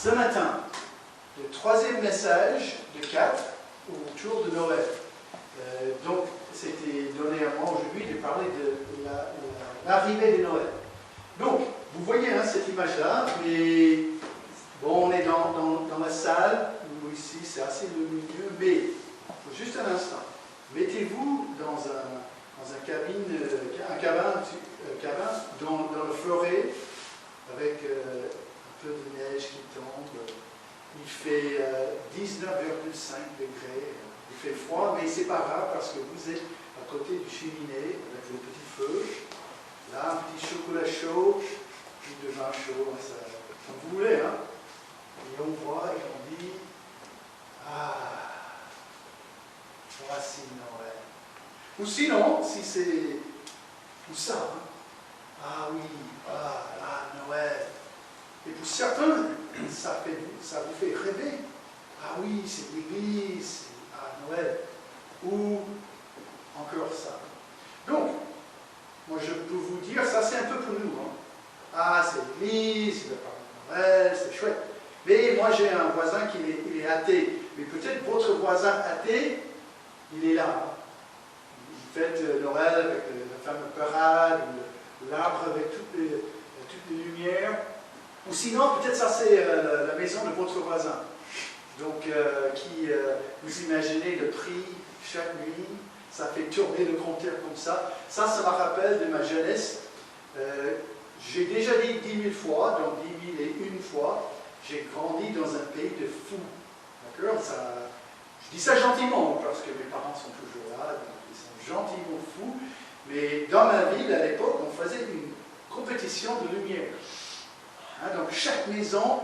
Ce matin, le troisième message de 4 autour de Noël. Donc, c'était donné à moi aujourd'hui de parler de l'arrivée de Noël. Donc, vous voyez hein, cette image-là, mais bon, on est dans la salle, ou ici, c'est assez lumineux, mais juste un instant. Mettez-vous dans un cabane dans la forêt, avec un peu de neige qui tombe. Il fait 19,5 degrés. Il fait froid, mais c'est pas grave parce que vous êtes à côté du cheminée avec le petit feu. Là, un petit chocolat chaud, puis de vin chaud, ça, comme vous voulez. Hein? Et on voit et on dit ah, voici Noël. Ou sinon, si c'est tout ça, hein? Ah oui, Noël. Et pour certains, ça vous fait rêver. Ah oui, c'est l'église, Noël. Ou encore ça. Donc, moi je peux vous dire, ça c'est un peu pour nous. Hein. Ah, c'est l'église, le Père Noël, c'est chouette. Mais moi j'ai un voisin qui est athée. Mais peut-être votre voisin athée, il est là. Hein. Il fête Noël avec la fameuse parade, l'arbre avec toutes les lumières. Ou sinon, peut-être ça c'est la maison de votre voisin. Donc, vous imaginez le prix chaque nuit, ça fait tourner le compteur comme ça. Ça me rappelle de ma jeunesse. J'ai déjà dit 10 000 fois, donc 10 000 et une fois, j'ai grandi dans un pays de fous. D'accord? Je dis ça gentiment, parce que mes parents sont toujours là, donc ils sont gentiment fous. Mais dans ma ville, à l'époque, on faisait une compétition de lumière. Hein, donc chaque maison,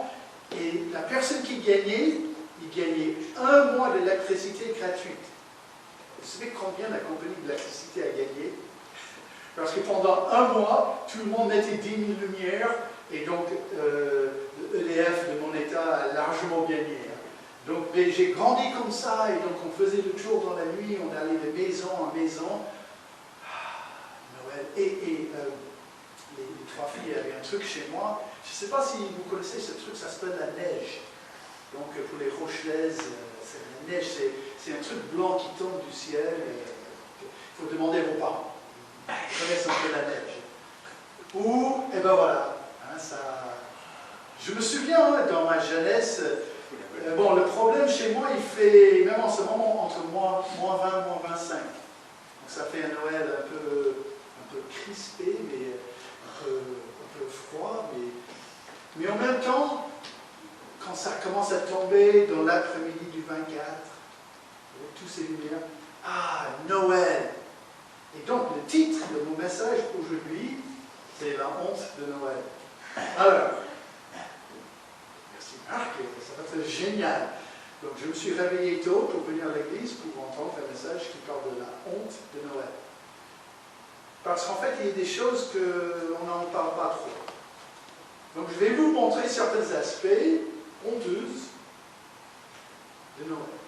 et la personne qui gagnait, il gagnait 1 mois d'électricité gratuite. Vous savez combien la compagnie d'électricité a gagné? Parce que pendant 1 mois, tout le monde mettait 10 000 lumières, et donc l'EDF de mon état a largement gagné. Donc j'ai grandi comme ça, et donc on faisait le tour dans la nuit, on allait de maison en maison. Noël. Et les 3 filles avaient un truc chez moi. Je ne sais pas si vous connaissez ce truc, ça s'appelle la neige. Donc pour les Rochelaises, c'est la neige, c'est un truc blanc qui tombe du ciel. Il faut demander à vos parents. Ils connaissent un peu la neige. Ou, et ben voilà, hein, ça... Je me souviens, hein, dans ma jeunesse, bon, le problème chez moi, il fait, même en ce moment, entre moins 20, moins 25. Donc ça fait un Noël un peu crispé, mais un peu froid, mais en même temps, quand ça commence à tomber dans l'après-midi du 24, avec tous ces lumières, Noël! Et donc, le titre de mon message aujourd'hui, c'est la honte de Noël. Alors, merci Marc, ça va être génial. Donc, je me suis réveillé tôt pour venir à l'église pour entendre un message qui parle de la honte de Noël. Parce qu'en fait, il y a des choses qu'on n'en parle pas trop. Donc, je vais vous montrer certains aspects honteux de Noël.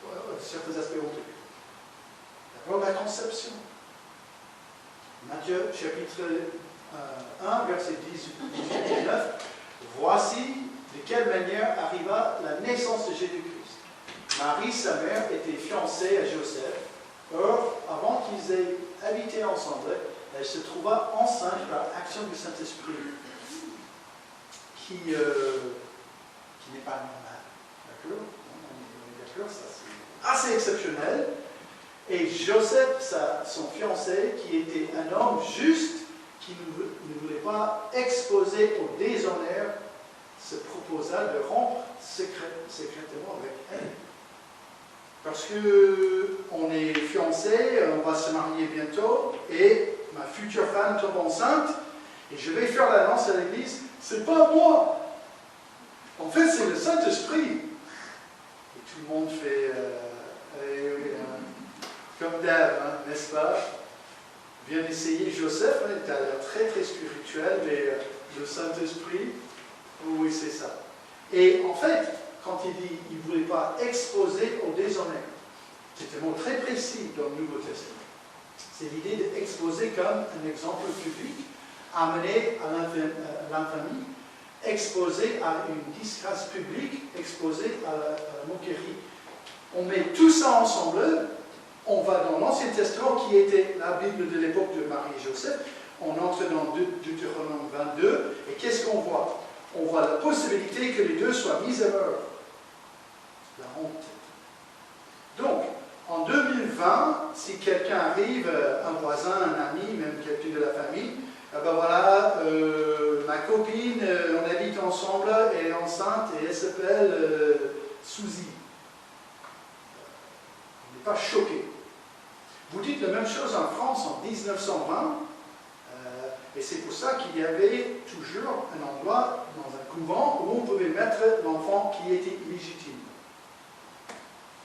Voilà, certains aspects honteux. D'abord, la conception. Matthieu, chapitre 1, verset 18 et 19. Voici de quelle manière arriva la naissance de Jésus-Christ. Marie, sa mère, était fiancée à Joseph. Or, avant qu'ils aient habité ensemble, elle se trouva enceinte par action du Saint-Esprit, qui n'est pas normal. D'accord? On est d'accord, ça c'est assez exceptionnel. Et Joseph, son fiancé, qui était un homme juste, qui ne voulait pas exposer au déshonneur, se proposa de rompre secrètement avec elle. Parce qu'on est fiancés, on va se marier bientôt, et ma future femme tombe enceinte, et je vais faire l'annonce à l'église, c'est pas moi! En fait, c'est le Saint-Esprit. Et tout le monde fait, comme d'hab, hein, n'est-ce pas? Bien essayé, Joseph, hein, il a l'air très très spirituel, mais le Saint-Esprit, oui, c'est ça. Et en fait, quand il dit qu'il ne voulait pas exposer au déshonneur, c'est un mot très précis dans le Nouveau Testament. C'est l'idée d'exposer comme un exemple public, amené à l'infamie, exposé à une disgrâce publique, exposé à la moquerie. On met tout ça ensemble, on va dans l'Ancien Testament qui était la Bible de l'époque de Marie et Joseph, on entre dans Deutéronome 22, et qu'est-ce qu'on voit? On voit la possibilité que les deux soient mis à mort. La honte. Donc, en 2020, si quelqu'un arrive, un voisin, un ami, même quelqu'un de la famille, ben voilà, ma copine, on habite ensemble, elle est enceinte et elle s'appelle Suzy. On n'est pas choqué. Vous dites la même chose en France en 1920, et c'est pour ça qu'il y avait toujours un endroit dans un couvent où on pouvait mettre l'enfant qui était illégitime.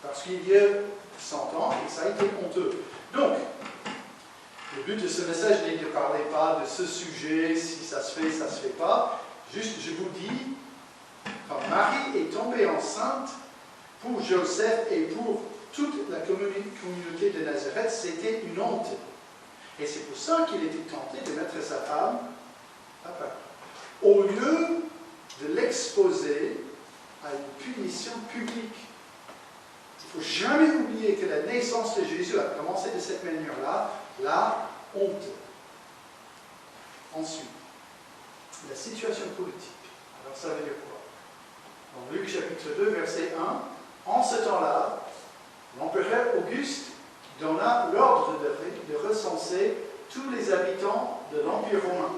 Parce qu'il y a 100 ans, et ça a été honteux. Donc, le but de ce message n'est de parler pas de ce sujet, si ça se fait, ça ne se fait pas. Juste, je vous dis, quand Marie est tombée enceinte, pour Joseph et pour toute la communauté de Nazareth, c'était une honte. Et c'est pour ça qu'il était tenté de mettre sa femme à part. Au lieu de l'exposer à une punition publique. Il ne faut jamais oublier que la naissance de Jésus a commencé de cette manière-là, la honte. Ensuite, la situation politique. Alors ça veut dire quoi? Dans Luc chapitre 2, verset 1, en ce temps-là, l'empereur Auguste donna l'ordre de recenser tous les habitants de l'Empire romain.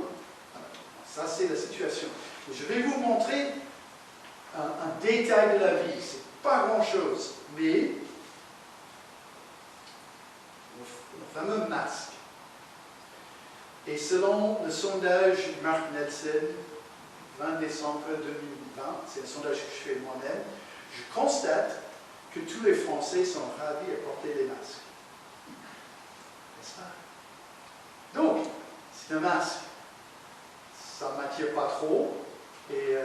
Ça, c'est la situation. Je vais vous montrer un détail de la vie. Ce n'est pas grand-chose, mais le fameux masque. Et selon le sondage Mark Nelson, 20 décembre 2020, c'est un sondage que je fais moi-même, je constate que tous les Français sont ravis à porter des masques. N'est-ce pas? Donc, c'est un masque. Ça ne m'attire pas trop. Et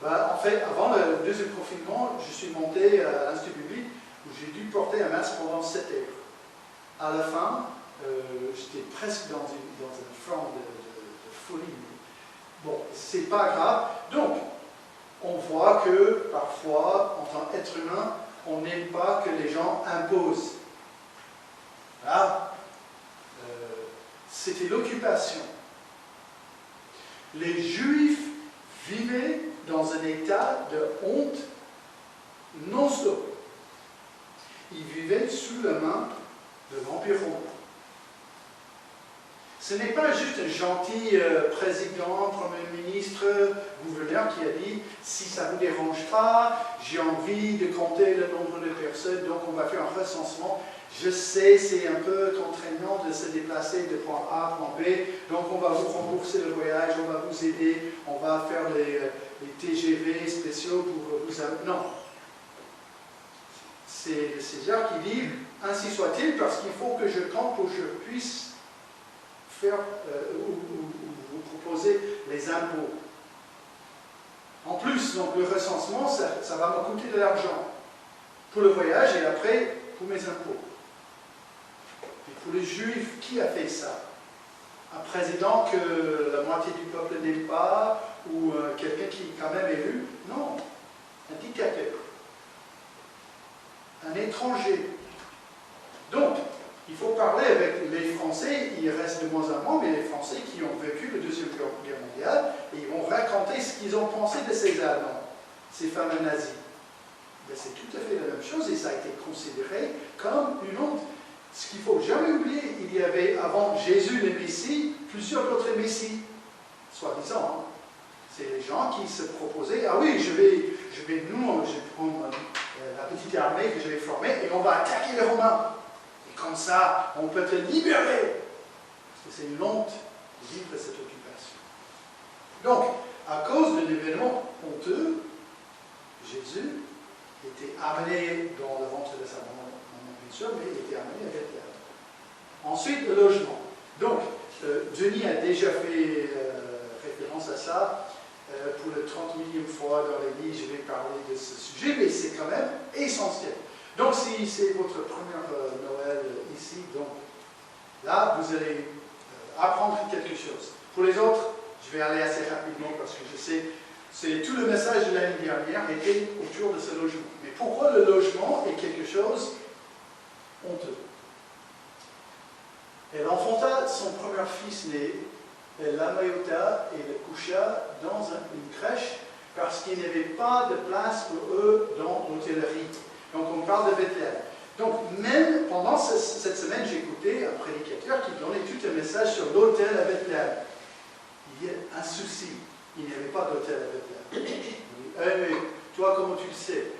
en fait, avant le deuxième confinement, je suis monté à l'Institut biblique où j'ai dû porter un masque pendant 7 heures. À la fin, j'étais presque dans une forme de folie. Bon, c'est pas grave. Donc, on voit que parfois, en tant qu'être humain, on n'aime pas que les gens imposent. Là, c'était l'occupation. Les Juifs vivaient dans un état de honte non-stop. Ils vivaient sous la main de l'Empire romain. Ce n'est pas juste un gentil président, premier ministre, gouverneur qui a dit « si ça ne vous dérange pas, j'ai envie de compter le nombre de personnes, donc on va faire un recensement. Je sais, c'est un peu contraignant de se déplacer de point A à point B, donc on va vous rembourser le voyage, on va vous aider, on va faire les TGV spéciaux pour vous... » Non. C'est le César qui dit « ainsi soit-il, parce qu'il faut que je compte pour que je puisse faire ou vous proposer les impôts. » En plus, donc le recensement, ça va me coûter de l'argent pour le voyage et après pour mes impôts. Et pour les Juifs, qui a fait ça? Un président que la moitié du peuple n'aime pas ou quelqu'un qui est quand même élu? Non, un dictateur. Un étranger. Donc, il faut parler avec les Français, il reste de moins en moins, mais les Français qui ont vécu la Deuxième Guerre mondiale, et ils vont raconter ce qu'ils ont pensé de ces Allemands, ces fameux nazis. C'est tout à fait la même chose, et ça a été considéré comme une honte. Ce qu'il ne faut jamais oublier, il y avait avant Jésus le Messie, plusieurs autres Messies, soi-disant. Hein. C'est les gens qui se proposaient, ah oui, je vais prendre la petite armée que je vais former, et on va attaquer les Romains. Comme ça, on peut te libérer. Parce que c'est une honte de vivre cette occupation. Donc, à cause de l'événement honteux, Jésus était amené dans le ventre de sa maman, bien sûr, mais il était amené avec elle. Ensuite, le logement. Donc, Denis a déjà fait référence à ça. Pour le 30 millième fois dans l'église, je vais parler de ce sujet, mais c'est quand même essentiel. Donc, si c'est votre première Noël ici, donc là, vous allez apprendre quelque chose. Pour les autres, Je vais aller assez rapidement parce que je sais, tout le message de l'année dernière était autour de ce logement. Mais pourquoi le logement est quelque chose honteux? Elle enfanta son premier fils-né, elle l'amayota et le coucha dans une crèche parce qu'il n'y avait pas de place pour eux dans l'hôtellerie. Donc on parle de Bethléem. Donc même pendant cette semaine, j'ai écouté un prédicateur qui donnait tout un message sur l'hôtel à Bethléem. Il y a un souci, il n'y avait pas d'hôtel à Bethléem. Mais toi, comment tu le sais?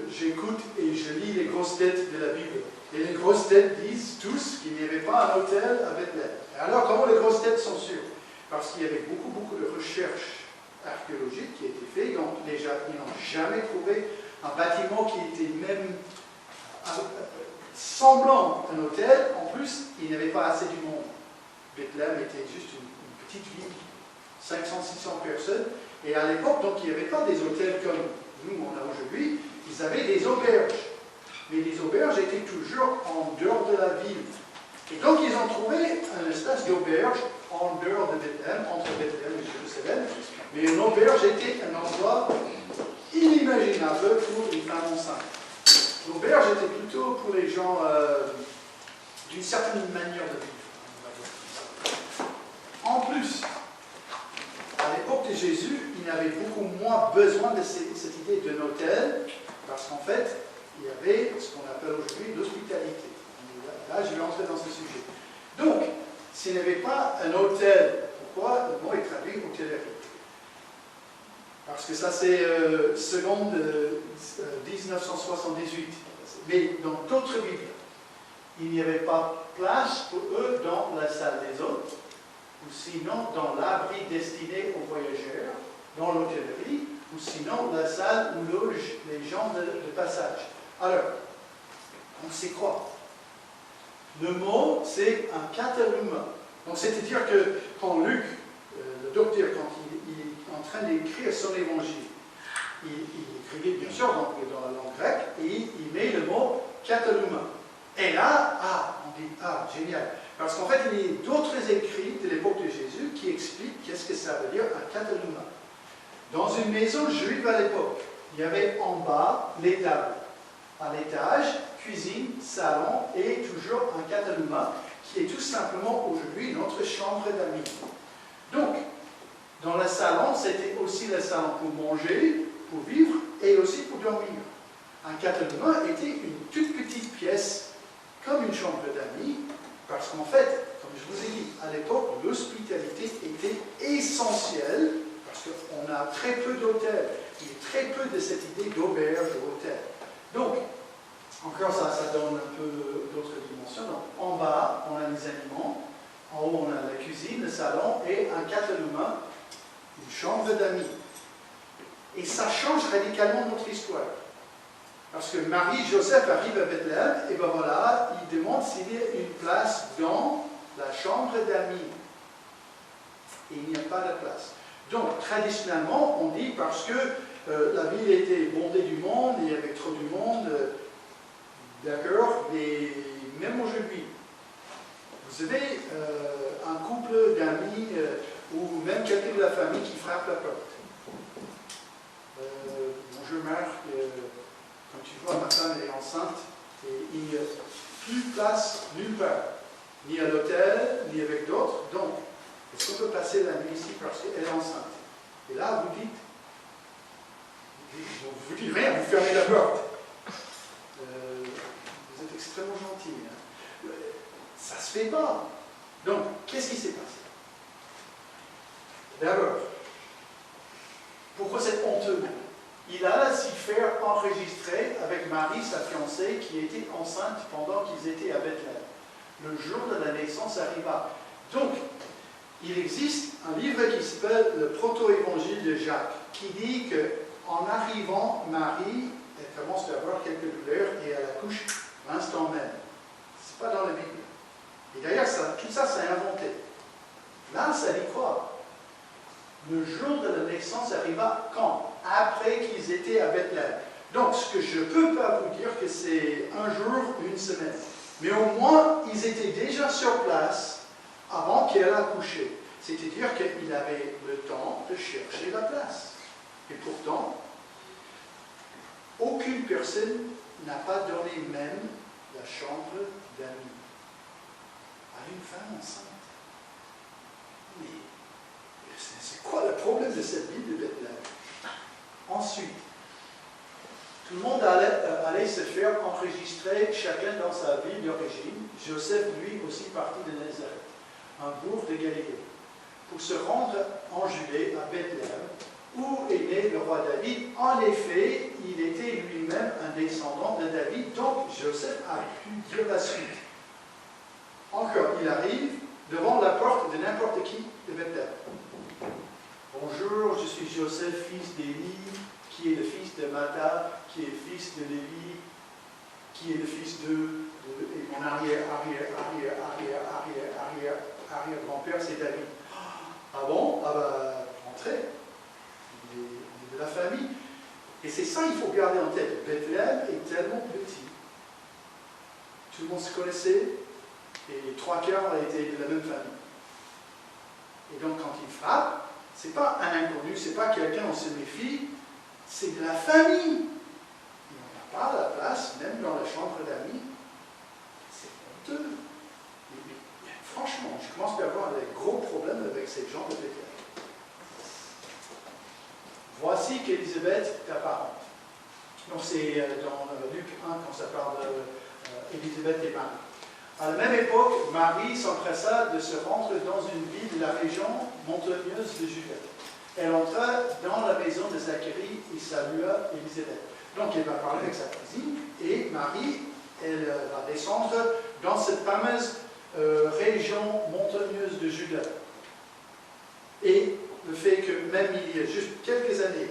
J'écoute et je lis les grosses têtes de la Bible. Et les grosses têtes disent tous qu'il n'y avait pas un hôtel à Bethléem. Alors, comment les grosses têtes sont sûres? Parce qu'il y avait beaucoup de recherches archéologiques qui étaient faites. Donc, ils n'ont jamais trouvé un bâtiment qui était même semblant un hôtel. En plus, il n'y avait pas assez du monde. Bethléem était juste une petite ville, 500-600 personnes. Et à l'époque, donc, il n'y avait pas des hôtels comme nous, on a aujourd'hui. Ils avaient des auberges. Mais les auberges étaient toujours en dehors de la ville. Et donc, ils ont trouvé un espace d'auberge en dehors de Bethléem, entre Bethléem et Jérusalem. Mais une auberge était un endroit inimaginable pour les femmes enceintes. L'auberge était plutôt pour les gens d'une certaine manière de vivre. En plus, à l'époque de Jésus, il y avait beaucoup moins besoin de cette idée d'un hôtel, parce qu'en fait, il y avait ce qu'on appelle aujourd'hui l'hospitalité. Là, je vais entrer dans ce sujet. Donc, s'il n'y avait pas un hôtel, pourquoi le mot est traduit hôtellerie? Parce que ça, c'est seconde 1978. Mais dans d'autres Bibles, il n'y avait pas place pour eux dans la salle des hôtes, ou sinon dans l'abri destiné aux voyageurs, dans l'hôtellerie, ou sinon la salle où logent les gens de passage. Alors, on sait quoi? Le mot, c'est un cataluma. Donc, c'est-à-dire que quand Luc, le docteur, quand il est en train d'écrire son évangile, il écrivait bien sûr dans la langue grecque, et il met le mot cataluma. Et là, on dit, génial. Parce qu'en fait, il y a d'autres écrits de l'époque de Jésus qui expliquent qu'est-ce que ça veut dire un cataluma. Dans une maison juive à l'époque, il y avait en bas les tables. À l'étage, cuisine, salon et toujours un cataluma qui est tout simplement aujourd'hui notre chambre d'amis. Donc, dans le salon, c'était aussi le salon pour manger, pour vivre et aussi pour dormir. Un cataluma était une toute petite pièce, comme une chambre d'amis, parce qu'en fait, comme je vous ai dit, à l'époque, l'hospitalité était essentielle, parce qu'on a très peu d'hôtels, il y a très peu de cette idée d'auberge ou hôtel. Donc, encore ça donne un peu d'autres dimensions. Donc, en bas, on a les aliments, en haut, on a la cuisine, le salon et un cataluma, une chambre d'amis. Et ça change radicalement notre histoire. Parce que Marie-Joseph arrive à Bethléem, et ben voilà, il demande s'il y a une place dans la chambre d'amis. Et il n'y a pas de place. Donc, traditionnellement, on dit parce que la ville était bondée du monde, il y avait trop du monde, d'accord, mais même aujourd'hui, vous avez un couple d'amis ou même quelqu'un de la famille qui frappe la porte. Bonjour Marc, comme tu vois, ma femme est enceinte et il n'y a plus de place nulle part, ni à l'hôtel, ni avec d'autres. Donc, est-ce qu'on peut passer la nuit ici parce qu'elle est enceinte? Et là, vous dites rien, vous fermez la porte. Vous êtes extrêmement gentil. Hein. Ça ne se fait pas. Donc, qu'est-ce qui s'est passé? D'abord, pourquoi c'est honteux? Il alla s'y faire enregistrer avec Marie, sa fiancée, qui était enceinte pendant qu'ils étaient à Bethléem. Le jour de la naissance arriva. Donc, il existe un livre qui s'appelle le Proto-Évangile de Jacques, qui dit qu'en arrivant, Marie, elle commence à avoir quelques douleurs et elle accouche l'instant même. Ce n'est pas dans la Bible. Et d'ailleurs, tout ça, c'est inventé. Là, ça dit quoi? Le jour de la naissance arriva quand? Après qu'ils étaient à Bethléem. Donc, ce que je ne peux pas vous dire que c'est un jour, une semaine. Mais au moins, ils étaient déjà sur place avant qu'elle accouche. C'est-à-dire qu'il avait le temps de chercher la place. Et pourtant, aucune personne n'a pas donné même la chambre d'amis à une femme enceinte. Mais c'est quoi le problème de cette ville de Bethléem? Ensuite, tout le monde allait se faire enregistrer chacun dans sa ville d'origine. Joseph, lui, aussi parti de Nazareth, un bourg de Galilée, pour se rendre en Judée, à Bethléem, où est né le roi David. En effet, il était lui-même un descendant de David, donc Joseph a pu dire la suite. Encore, il arrive devant la porte de n'importe qui de Bethléem. Bonjour, je suis Joseph, fils d'Élie, qui est le fils de Matthat, qui est le fils de Lévi, qui est le fils de et mon arrière-grand-père, c'est David. Ah bon? Ah bah, entrez. On est de la famille. Et c'est ça qu'il faut garder en tête. Bethléem est tellement petit. Tout le monde se connaissait, et les 3/4 étaient de la même famille. Et donc quand il frappe, ce n'est pas un inconnu, ce n'est pas quelqu'un, on se méfie, c'est de la famille. Il n'a pas la place, même dans la chambre d'amis. C'est honteux. Mais, franchement, je commence à avoir des gros problèmes avec ces gens de Bethléem. Voici qu'Élisabeth est apparente. Donc c'est dans Luc 1 quand ça parle d'Élisabeth et Marie. À la même époque, Marie s'empressa de se rendre dans une ville de la région montagneuse de Judée. Elle entra dans la maison de Zacharie et salua Élisabeth. Donc elle va parler avec sa cousine et Marie, elle va descendre dans cette fameuse région montagneuse de Judée. Et le fait que même il y a juste quelques années,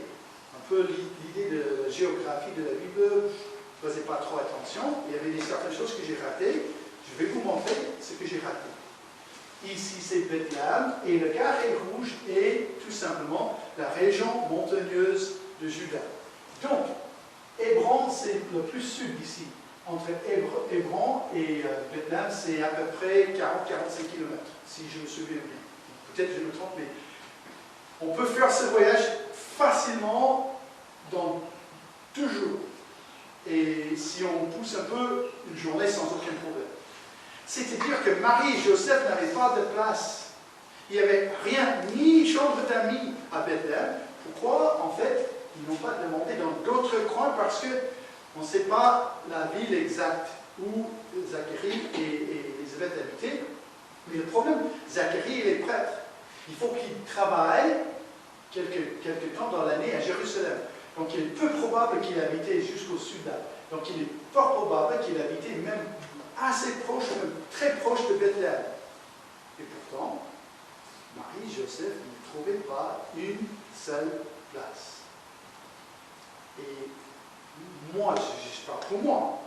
un peu l'idée de la géographie de la Bible, je ne faisais pas trop attention, il y avait certaines choses que j'ai ratées. Je vais vous montrer ce que j'ai raté. Ici, c'est Bethléem, et le carré rouge est tout simplement la région montagneuse de Juda. Donc, Hébron, c'est le plus sud ici. Entre Hébron et Bethléem, c'est à peu près 40-45 km, si je me souviens bien. Peut-être que je me trompe, mais on peut faire ce voyage facilement dans 2 jours. Et si on pousse un peu, une journée sans aucun problème. C'est-à-dire que Marie et Joseph n'avaient pas de place. Il n'y avait rien, ni chambre d'amis à Bethléem. Pourquoi, en fait, ils n'ont pas demandé dans d'autres coins? Parce qu'on ne sait pas la ville exacte où Zacharie et Élisabeth habitaient. Mais le problème, Zacharie, il est prêtre. Il faut qu'il travaille quelque temps dans l'année à Jérusalem. Donc il est peu probable qu'il habitait jusqu'au sud là. Donc il est fort probable qu'il habitait même assez proche, même très proche de Bethléem. Et pourtant, Marie et Joseph ne trouvaient pas une seule place. Et moi, je parle pour moi,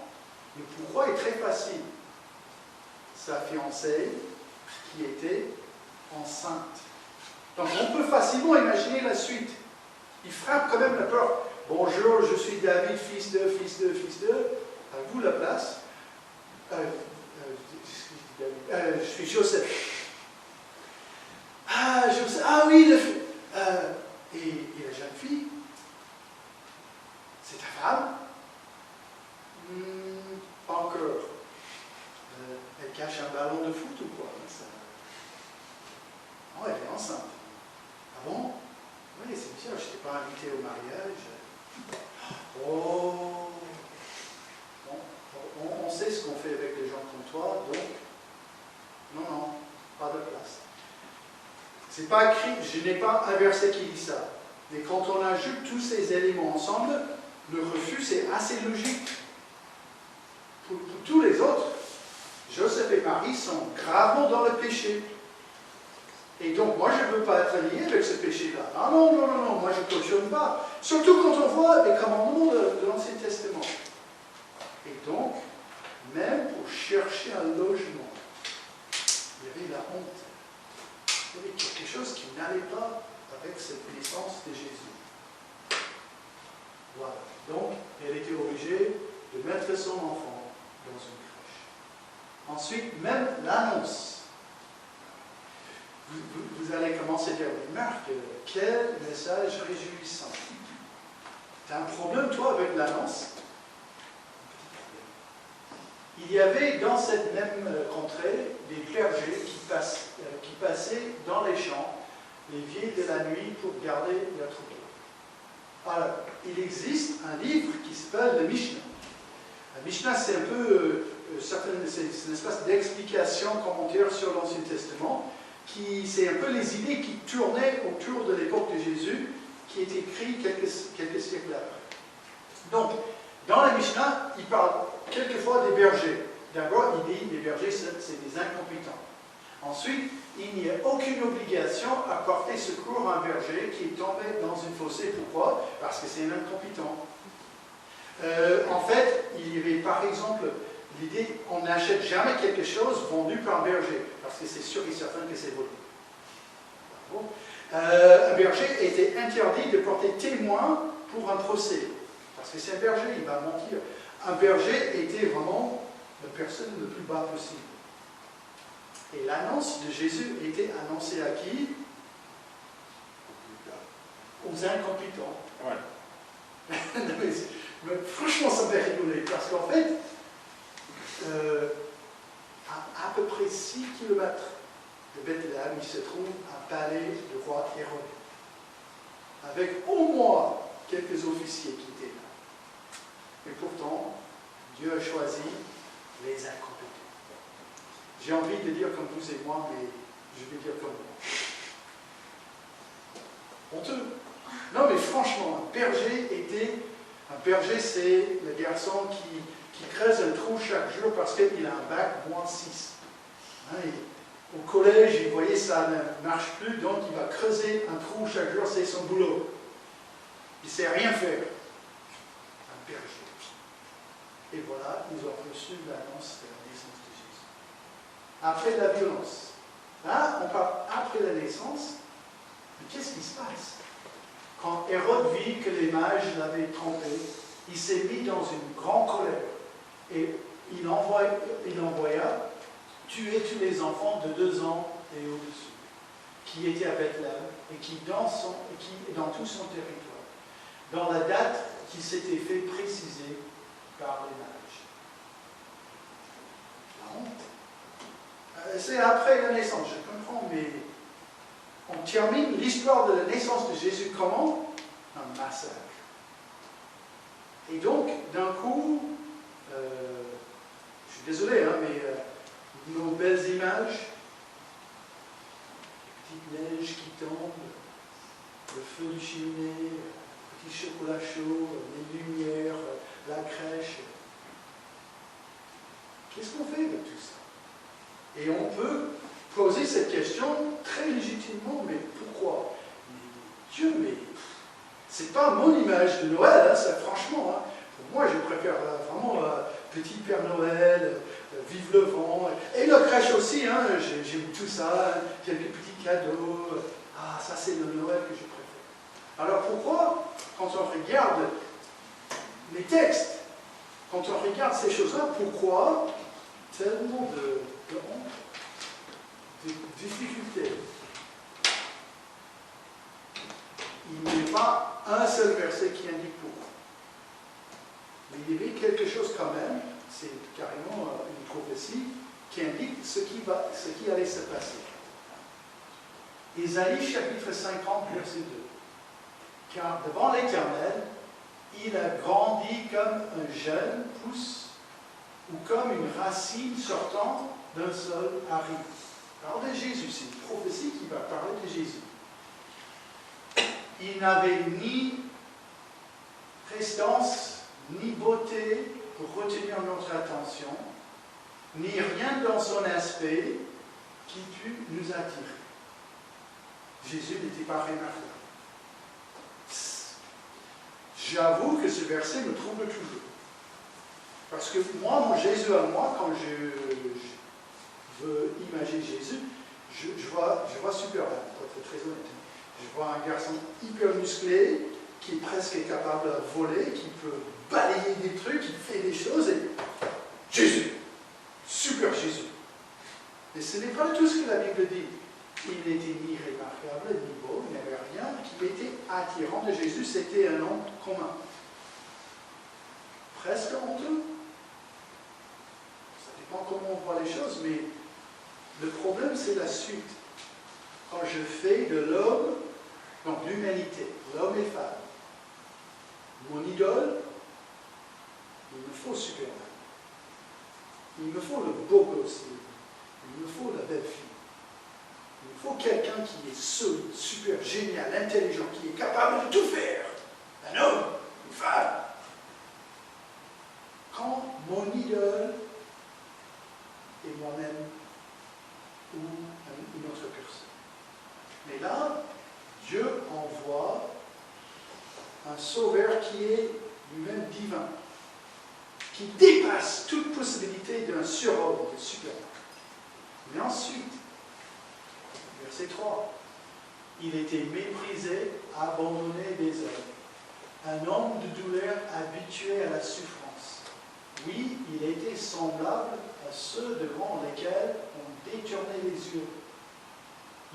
le pourquoi est très facile. Sa fiancée qui était enceinte. Donc on peut facilement imaginer la suite. Il frappe quand même la porte. Bonjour, je suis David, fils de. À vous la place. Je suis Joseph. Ah, Joseph. Ah oui, et la jeune fille, c'est ta femme? Pas encore. Elle cache un ballon de foot ou quoi? Non, elle est enceinte. Ah bon? Oui, c'est bien, je n'étais pas invité au mariage. Oh! Bon, on sait ce qu'on fait avec les gens comme toi, donc, non, pas de place. C'est pas écrit, je n'ai pas un verset qui dit ça. Mais quand on ajoute tous ces éléments ensemble, le refus, c'est assez logique. Pour tous les autres, Joseph et Marie sont gravement dans le péché. Et donc, moi, je ne veux pas être lié avec ce péché-là. Ah non, moi, je ne cautionne pas. Surtout quand on voit les commandements de l'Ancien Testament. Et donc, même pour chercher un logement, il y avait la honte. Il y avait quelque chose qui n'allait pas avec cette naissance de Jésus. Voilà. Donc, elle était obligée de mettre son enfant dans une crèche. Ensuite, même l'annonce. Vous vous allez commencer à dire, mais Marc, quel message réjouissant. Tu as un problème, toi, avec l'annonce? Il y avait dans cette même contrée des clergés qui passaient dans les champs les vieilles de la nuit pour garder leur troupeau. Alors, il existe un livre qui s'appelle le Mishnah. Le Mishnah, c'est un peu c'est une espèce d'explication, commentaire sur l'Ancien Testament, c'est un peu les idées qui tournaient autour de l'époque de Jésus, qui est écrit quelques siècles après. Donc, dans la Mishnah, il parle quelquefois des bergers. D'abord, il dit que les bergers, c'est des incompétents. Ensuite, il n'y a aucune obligation à porter secours à un berger qui est tombé dans une fossée. Pourquoi? Parce que c'est un incompétent. En fait, il y avait par exemple l'idée qu'on n'achète jamais quelque chose vendu par un berger, parce que c'est sûr et certain que c'est volé. Un berger était interdit de porter témoin pour un procès, parce que c'est un berger, il va mentir. Un berger était vraiment la personne le plus bas possible. Et l'annonce de Jésus était annoncée à qui? Aux incompétents. Ouais. mais franchement, ça me fait rigoler, parce qu'en fait, à peu près 6 km de Bethléem, il se trouve un palais du roi Hérode, avec au moins quelques officiers qui étaient là. Et pourtant, Dieu a choisi les incompétents. J'ai envie de dire comme vous et moi, mais je vais dire comme moi. Honteux. Non, mais franchement, un berger, c'est le garçon qui creuse un trou chaque jour parce qu'il a un bac -6. Hein, au collège, il voyait ça ne marche plus, donc il va creuser un trou chaque jour, c'est son boulot. Il ne sait rien faire. Un berger. Et voilà, ils ont reçu l'annonce de la naissance de Jésus. Après la violence. Là, on parle après la naissance, mais qu'est-ce qui se passe? Quand Hérode vit que les mages l'avaient trompé, il s'est mis dans une grande colère. Et il envoya tuer tous les enfants de 2 ans et au-dessus, qui étaient à Bethléem et qui dans tout son territoire, dans la date qui s'était fait préciser par les mages. La honte. C'est après la naissance, je comprends, mais on termine l'histoire de la naissance de Jésus comment? Un massacre. Et donc, d'un coup, je suis désolé, hein, mais nos belles images, les petites neiges qui tombent, le feu du cheminée, le petit chocolat chaud, les lumières, la crèche. Qu'est-ce qu'on fait de tout ça? Et on peut poser cette question très légitimement, mais pourquoi? Mais Dieu, mais c'est pas mon image de Noël, hein, ça, franchement. Hein. Pour moi, je préfère vraiment petit Père Noël, vive le vent, et la crèche aussi, hein, j'aime tout ça, quelques petits cadeaux. Ah, ça c'est le Noël que je préfère. Alors pourquoi, quand on regarde les textes, quand on regarde ces choses-là, pourquoi tellement de honte, de difficultés? Il n'y a pas un seul verset qui indique pourquoi. Mais il y avait quelque chose quand même, c'est carrément une prophétie, qui indique ce qui allait se passer. Isaïe chapitre 50, verset 2. Car devant l'Éternel, il a grandi comme un jeune pousse ou comme une racine sortant d'un sol aride. Alors de Jésus, c'est une prophétie qui va parler de Jésus. Il n'avait ni prestance, ni beauté pour retenir notre attention, ni rien dans son aspect qui pût nous attirer. Jésus n'était pas remarquable. J'avoue que ce verset me trouble toujours. Parce que moi, mon Jésus à moi, quand je veux imaginer Jésus, je vois Superman, pour être très honnête. Je vois un garçon hyper musclé, qui est presque capable de voler, qui peut balayer des trucs, qui fait des choses, et Jésus, super Jésus. Mais ce n'est pas tout ce que la Bible dit. Il n'était ni remarquable, ni beau, il n'y avait rien qui était attirant de Jésus, c'était un homme commun. Presque honteux. Ça dépend comment on voit les choses, mais le problème c'est la suite. Quand je fais de l'homme, donc l'humanité, l'homme et femme, mon idole, il me faut Superman. Il me faut le beau gosse. Il me faut la belle fille. Il me faut quelqu'un qui est solide, super, génial, intelligent, qui est capable de tout faire. Un homme, une femme. Quand mon idole est moi-même ou une autre personne. Mais là, Dieu envoie un sauveur qui est lui-même divin, qui dépasse toute possibilité d'un surhomme, de super. Mais ensuite, verset 3, il était méprisé, abandonné des hommes, un homme de douleur habitué à la souffrance. Oui, il était semblable à ceux devant lesquels on détournait les yeux.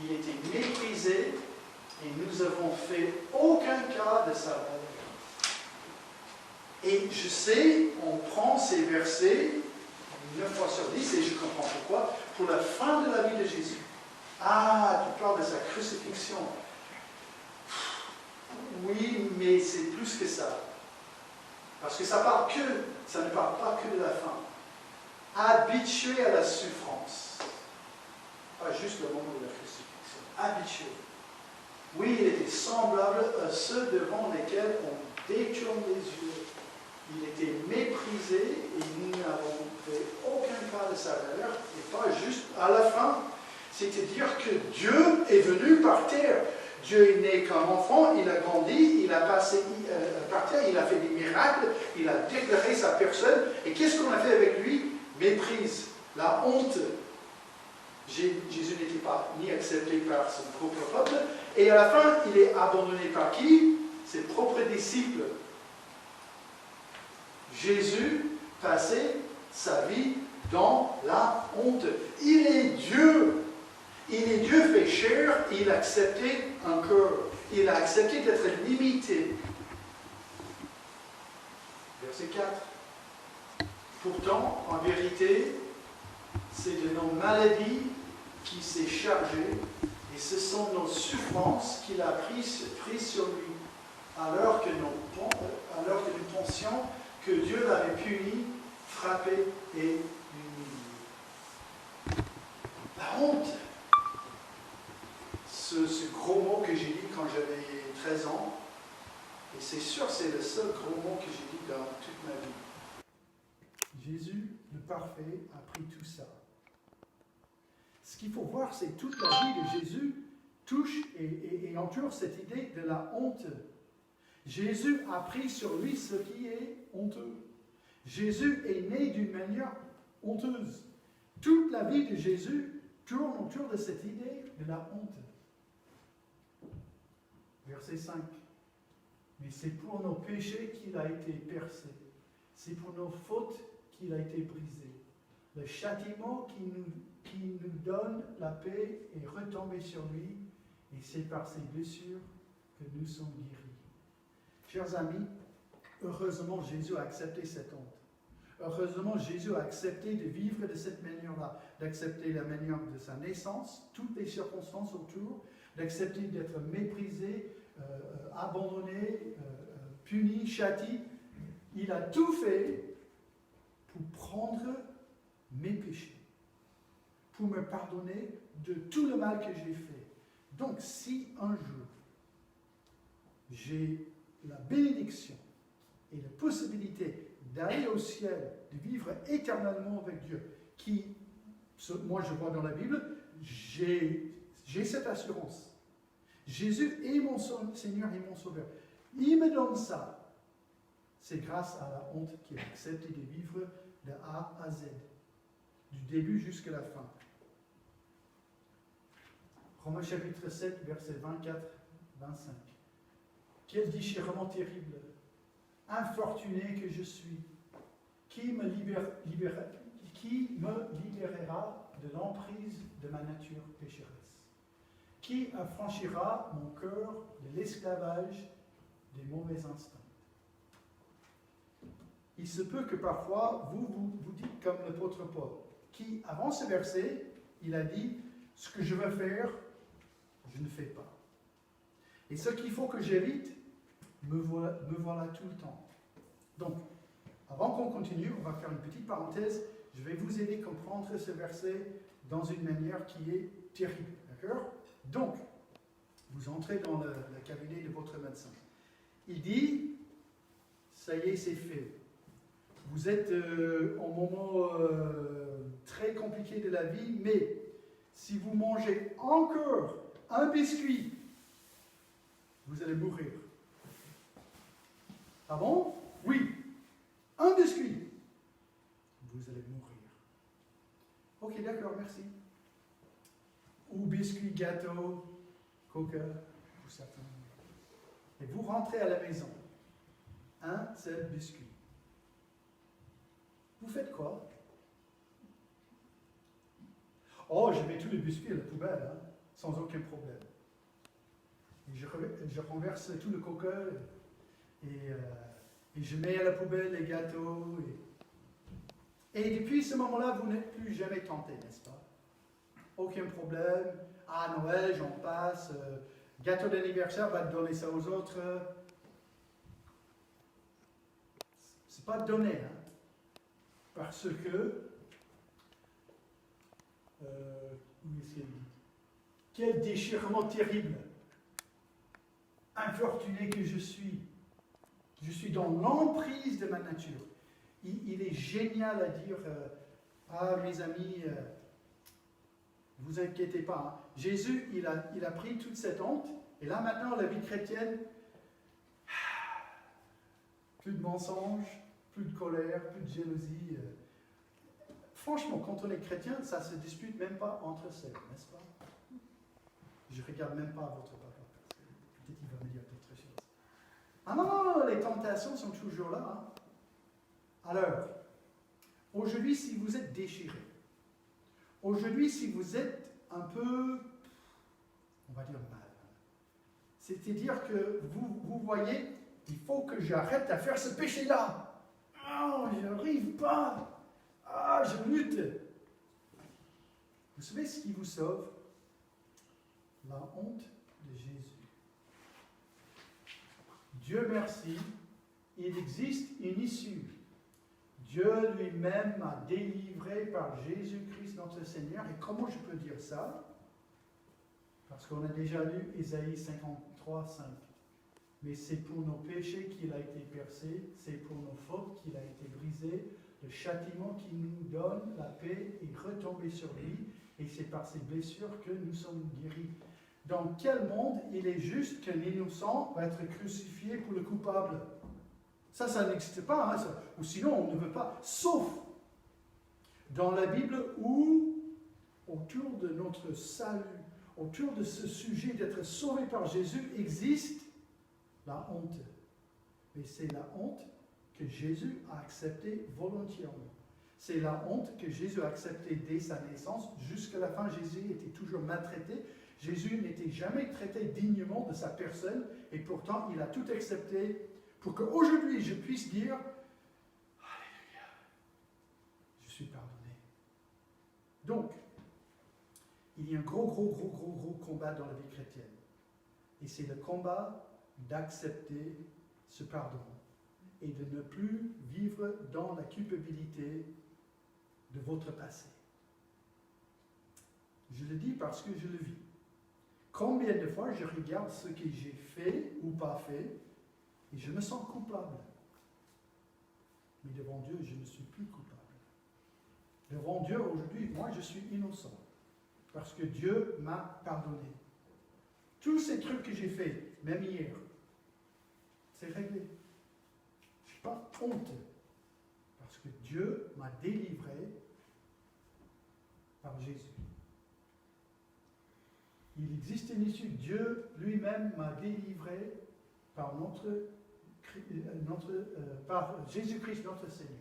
Il était méprisé et nous avons fait aucun cas de sa valeur. Et je sais, on prend ces versets 9 fois sur 10 et je comprends pourquoi, pour la fin de la vie de Jésus. Ah, tu parles de sa crucifixion. Oui, mais c'est plus que ça. Parce que ça ne parle pas que de la fin. Habitué à la souffrance. Pas juste le moment de la crucifixion. Habitué. Oui, il était semblable à ceux devant lesquels on détourne les yeux. Il était méprisé et nous n'avons fait aucun cas de sa valeur. Et pas juste à la fin. C'est-à-dire que Dieu est venu par terre. Dieu est né comme enfant, il a grandi, il a passé par terre, il a fait des miracles, il a déclaré sa personne. Et qu'est-ce qu'on a fait avec lui? Méprise, la honte. Jésus n'était pas ni accepté par son propre peuple. Et à la fin, il est abandonné par qui? Ses propres disciples. Jésus passait sa vie dans la honte. Il est Dieu. Il est Dieu fait chair, il a accepté un cœur. Il a accepté d'être limité. Verset 4. Pourtant, en vérité, c'est de nos maladies qu'il s'est chargé et ce sont nos souffrances qu'il a prises sur lui, alors que nous pensions que Dieu l'avait puni, frappé et humilié. La honte. Ce gros mot que j'ai dit quand j'avais 13 ans, et c'est sûr c'est le seul gros mot que j'ai dit dans toute ma vie. Jésus, le parfait, a pris tout ça. Ce qu'il faut voir, c'est que toute la vie de Jésus touche et entoure cette idée de la honte. Jésus a pris sur lui ce qui est honteux. Jésus est né d'une manière honteuse. Toute la vie de Jésus tourne autour de cette idée de la honte. Verset 5. Mais c'est pour nos péchés qu'il a été percé. C'est pour nos fautes qu'il a été brisé. Le châtiment qui nous donne la paix est retombé sur lui, et c'est par ses blessures que nous sommes guéris. Chers amis, heureusement Jésus a accepté cette honte. Heureusement Jésus a accepté de vivre de cette manière-là, d'accepter la manière de sa naissance, toutes les circonstances autour, d'accepter d'être méprisé, abandonné, puni, châtié. Il a tout fait pour prendre mes péchés, pour me pardonner de tout le mal que j'ai fait. Donc si un jour j'ai la bénédiction et la possibilité d'aller au ciel, de vivre éternellement avec Dieu, moi je vois dans la Bible, j'ai cette assurance. Jésus est mon Seigneur et mon Sauveur. Il me donne ça. C'est grâce à la honte qu'il a accepté de vivre de A à Z, du début jusqu'à la fin. Romains chapitre 7, versets 24-25. Quel déchirement terrible! Infortuné que je suis, qui me libérera de l'emprise de ma nature pécheresse? Qui affranchira mon cœur de l'esclavage des mauvais instincts? Il se peut que parfois, vous dites comme l'apôtre Paul, qui, avant ce verset, il a dit, ce que je veux faire, je ne fais pas. Et ce qu'il faut que j'évite, me voilà tout le temps. Donc, avant qu'on continue, on va faire une petite parenthèse. Je vais vous aider à comprendre ce verset dans une manière qui est terrible. D'accord? Donc, vous entrez dans le cabinet de votre médecin. Il dit, ça y est, c'est fait. Vous êtes en moment très compliqué de la vie, mais si vous mangez encore un biscuit, vous allez mourir. Ah bon? Oui. Un biscuit. Vous allez mourir. Ok, d'accord, merci. Ou biscuit, gâteau, coca, pour certains. Et vous rentrez à la maison. Un seul biscuit. Vous faites quoi? Oh, je mets tous les biscuits à la poubelle, hein, sans aucun problème. Et je renverse tout le coca et je mets à la poubelle les gâteaux. Et depuis ce moment-là, vous n'êtes plus jamais tenté, n'est-ce pas? Aucun problème. Ah, Noël, j'en passe. Gâteau d'anniversaire, va donner ça aux autres. C'est pas donné, hein? Parce que, où est-ce qu'il dit? Quel déchirement terrible! Infortuné que je suis. Je suis dans l'emprise de ma nature. Il est génial à dire, ah mes amis, ne vous inquiétez pas. Hein. Jésus, il a pris toute cette honte, et là maintenant, la vie chrétienne, plus de mensonges, plus de colère, plus de jalousie. Franchement, quand on est chrétien, ça ne se dispute même pas entre sœurs, n'est-ce pas? Je ne regarde même pas votre papa, parce que peut-être il va me dire d'autres choses. Ah non, les tentations sont toujours là. Hein. Alors, aujourd'hui, si vous êtes déchiré, aujourd'hui, si vous êtes un peu, on va dire mal, c'est-à-dire que vous voyez, il faut que j'arrête à faire ce péché-là. Oh, je n'arrive pas. Ah, je lutte. Vous savez ce qui vous sauve? La honte de Jésus. Dieu merci, il existe une issue. Dieu lui-même m'a délivré par Jésus-Christ notre Seigneur. Et comment je peux dire ça? Parce qu'on a déjà lu Ésaïe 53, 5. Mais c'est pour nos péchés qu'il a été percé, c'est pour nos fautes qu'il a été brisé. Le châtiment qui nous donne la paix est retombé sur lui, et c'est par ses blessures que nous sommes guéris. Dans quel monde il est juste qu'un innocent va être crucifié pour le coupable? Ça n'existe pas, hein, ou sinon on ne veut pas. Sauf dans la Bible où, autour de notre salut, autour de ce sujet d'être sauvé par Jésus, existe la honte. Mais c'est la honte que Jésus a acceptée volontairement. C'est la honte que Jésus a acceptée dès sa naissance. Jusqu'à la fin, Jésus était toujours maltraité. Jésus n'était jamais traité dignement de sa personne, et pourtant il a tout accepté pour qu'aujourd'hui je puisse dire Alléluia, je suis pardonné. Donc, il y a un gros combat dans la vie chrétienne. Et c'est le combat d'accepter ce pardon et de ne plus vivre dans la culpabilité de votre passé. Je le dis parce que je le vis. Combien de fois je regarde ce que j'ai fait ou pas fait et je me sens coupable. Mais devant Dieu, je ne suis plus coupable. Devant Dieu, aujourd'hui, moi, je suis innocent. Parce que Dieu m'a pardonné. Tous ces trucs que j'ai faits, même hier, c'est réglé. Je n'ai pas honte. Parce que Dieu m'a délivré par Jésus. Il existe une issue. Dieu lui-même m'a délivré par par Jésus-Christ notre Seigneur.